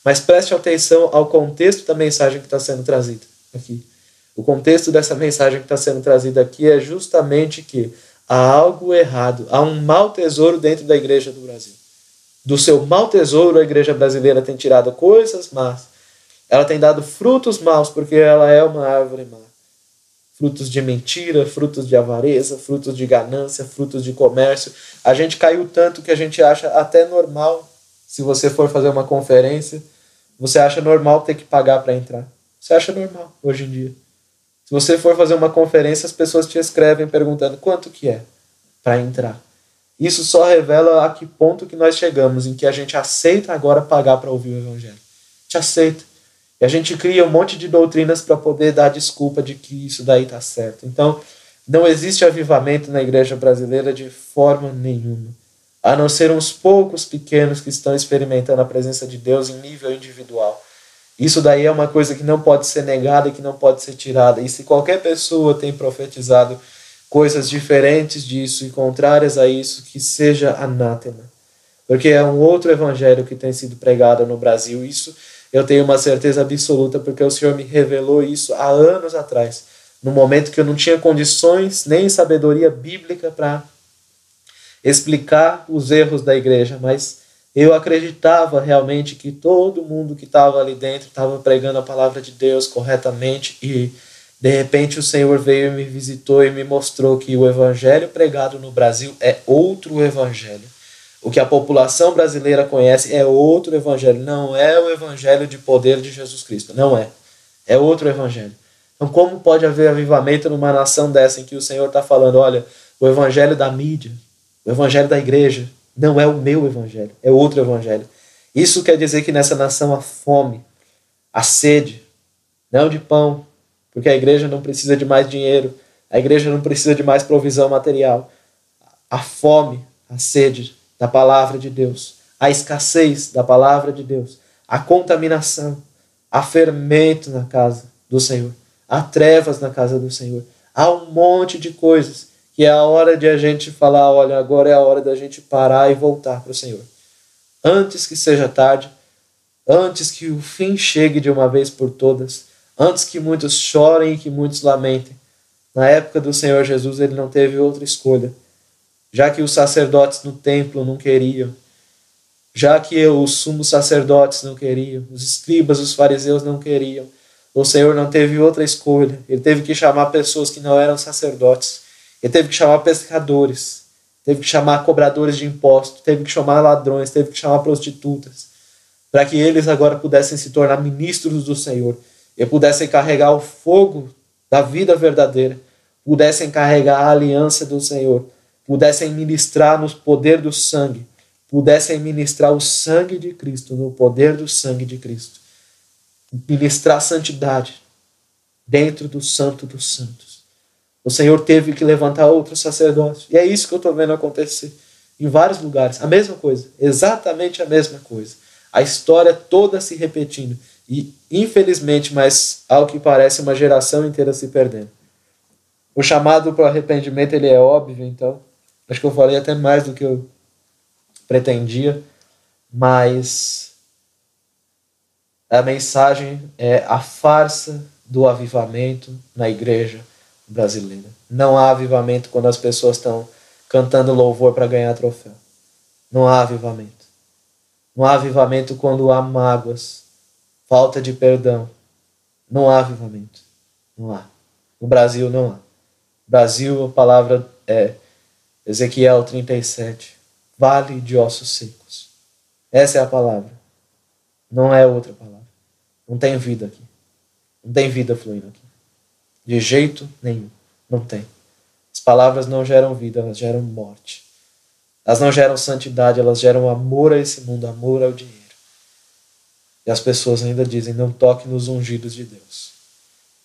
Mas preste atenção ao contexto da mensagem que está sendo trazida aqui. O contexto dessa mensagem que está sendo trazida aqui é justamente que há algo errado, há um mau tesouro dentro da igreja do Brasil. Do seu mau tesouro, a igreja brasileira tem tirado coisas más. Ela tem dado frutos maus, porque ela é uma árvore má. Frutos de mentira, frutos de avareza, frutos de ganância, frutos de comércio. A gente caiu tanto que a gente acha até normal, se você for fazer uma conferência, você acha normal ter que pagar para entrar. Você acha normal hoje em dia. Se você for fazer uma conferência, as pessoas te escrevem perguntando quanto que é para entrar. Isso só revela a que ponto que nós chegamos, em que a gente aceita agora pagar para ouvir o evangelho. A gente aceita. E a gente cria um monte de doutrinas para poder dar desculpa de que isso daí está certo. Então, não existe avivamento na igreja brasileira de forma nenhuma. A não ser uns poucos pequenos que estão experimentando a presença de Deus em nível individual. Isso daí é uma coisa que não pode ser negada e que não pode ser tirada. E se qualquer pessoa tem profetizado coisas diferentes disso e contrárias a isso, que seja anátema. porque é um outro evangelho que tem sido pregado no Brasil. Isso eu tenho uma certeza absoluta, porque o Senhor me revelou isso há anos atrás, no momento que eu não tinha condições nem sabedoria bíblica para explicar os erros da igreja, mas eu acreditava realmente que todo mundo que estava ali dentro estava pregando a palavra de Deus corretamente, e de repente o Senhor veio e me visitou e me mostrou que o evangelho pregado no Brasil é outro evangelho. O que a população brasileira conhece é outro evangelho, não é o evangelho de poder de Jesus Cristo, não é. É outro evangelho. Então como pode haver avivamento numa nação dessa em que o Senhor está falando, olha, o evangelho da mídia, o evangelho da igreja, não é o meu evangelho, é outro evangelho. Isso quer dizer que nessa nação há fome, há sede, não de pão, porque a igreja não precisa de mais dinheiro, a igreja não precisa de mais provisão material. A fome, a sede da palavra de Deus, a escassez da palavra de Deus, a contaminação, há fermento na casa do Senhor, há trevas na casa do Senhor, há um monte de coisas que é a hora de a gente falar, olha, agora é a hora da gente parar e voltar para o Senhor. Antes que seja tarde, antes que o fim chegue de uma vez por todas, antes que muitos chorem e que muitos lamentem. Na época do Senhor Jesus, ele não teve outra escolha, já que os sacerdotes no templo não queriam, já que os sumos sacerdotes não queriam, os escribas, os fariseus não queriam, o Senhor não teve outra escolha. Ele teve que chamar pessoas que não eram sacerdotes, ele teve que chamar pescadores, teve que chamar cobradores de impostos, teve que chamar ladrões, teve que chamar prostitutas, para que eles agora pudessem se tornar ministros do Senhor e pudessem carregar o fogo da vida verdadeira, pudessem carregar a aliança do Senhor, pudessem ministrar no poder do sangue, pudessem ministrar o sangue de Cristo no poder do sangue de Cristo, ministrar santidade dentro do santo dos santos. O Senhor teve que levantar outros sacerdotes. E é isso que eu estou vendo acontecer em vários lugares. A mesma coisa, exatamente a mesma coisa. A história toda se repetindo. E, infelizmente, mas ao que parece, uma geração inteira se perdendo. O chamado para o arrependimento, ele é óbvio, então. Acho que eu falei até mais do que eu pretendia. Mas a mensagem é a farsa do avivamento na igreja brasileira. Não há avivamento quando as pessoas estão cantando louvor para ganhar troféu. Não há avivamento. Não há avivamento quando há mágoas, falta de perdão. Não há avivamento. Não há. No Brasil não há. No Brasil a palavra é Ezequiel 37. Vale de ossos secos. Essa é a palavra. Não é outra palavra. Não tem vida aqui. Não tem vida fluindo aqui. De jeito nenhum. Não tem. As palavras não geram vida, elas geram morte. Elas não geram santidade, elas geram amor a esse mundo, amor ao dinheiro. E as pessoas ainda dizem, não toque nos ungidos de Deus.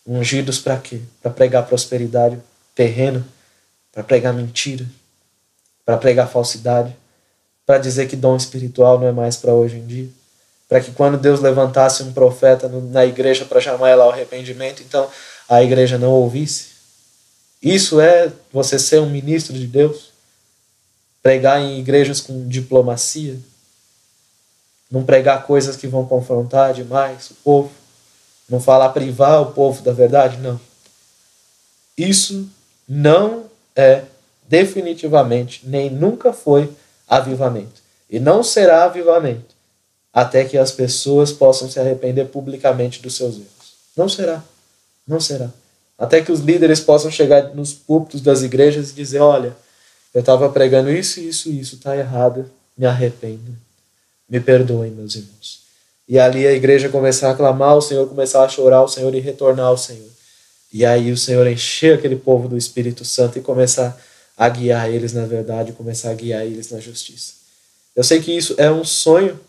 Ungidos para quê? Para pregar prosperidade terrena, para pregar mentira, para pregar falsidade, para dizer que dom espiritual não é mais para hoje em dia, para que quando Deus levantasse um profeta na igreja para chamar ela ao arrependimento, então a igreja não ouvisse. Isso é você ser um ministro de Deus? Pregar em igrejas com diplomacia? Não pregar coisas que vão confrontar demais o povo? Não falar privar o povo da verdade? Não. Isso não é definitivamente, nem nunca foi avivamento. E não será avivamento até que as pessoas possam se arrepender publicamente dos seus erros. Não será. Não será. Até que os líderes possam chegar nos púlpitos das igrejas e dizer, olha, eu estava pregando isso, está errado, me arrependo. Me perdoem, meus irmãos. E ali a igreja começar a clamar, o Senhor começar a chorar, o Senhor e retornar ao Senhor. E aí o Senhor encher aquele povo do Espírito Santo e começar a guiar eles na verdade, começar a guiar eles na justiça. Eu sei que isso é um sonho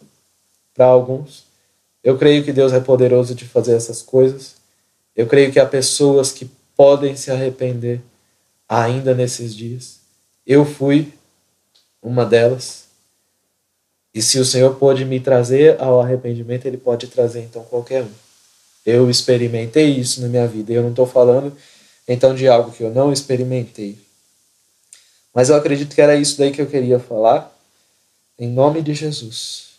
para alguns. Eu creio que Deus é poderoso de fazer essas coisas. Eu creio que há pessoas que podem se arrepender ainda nesses dias. Eu fui uma delas. E se o Senhor pôde me trazer ao arrependimento, Ele pode trazer então qualquer um. Eu experimentei isso na minha vida. Eu não estou falando então de algo que eu não experimentei. Mas eu acredito que era isso daí que eu queria falar. Em nome de Jesus.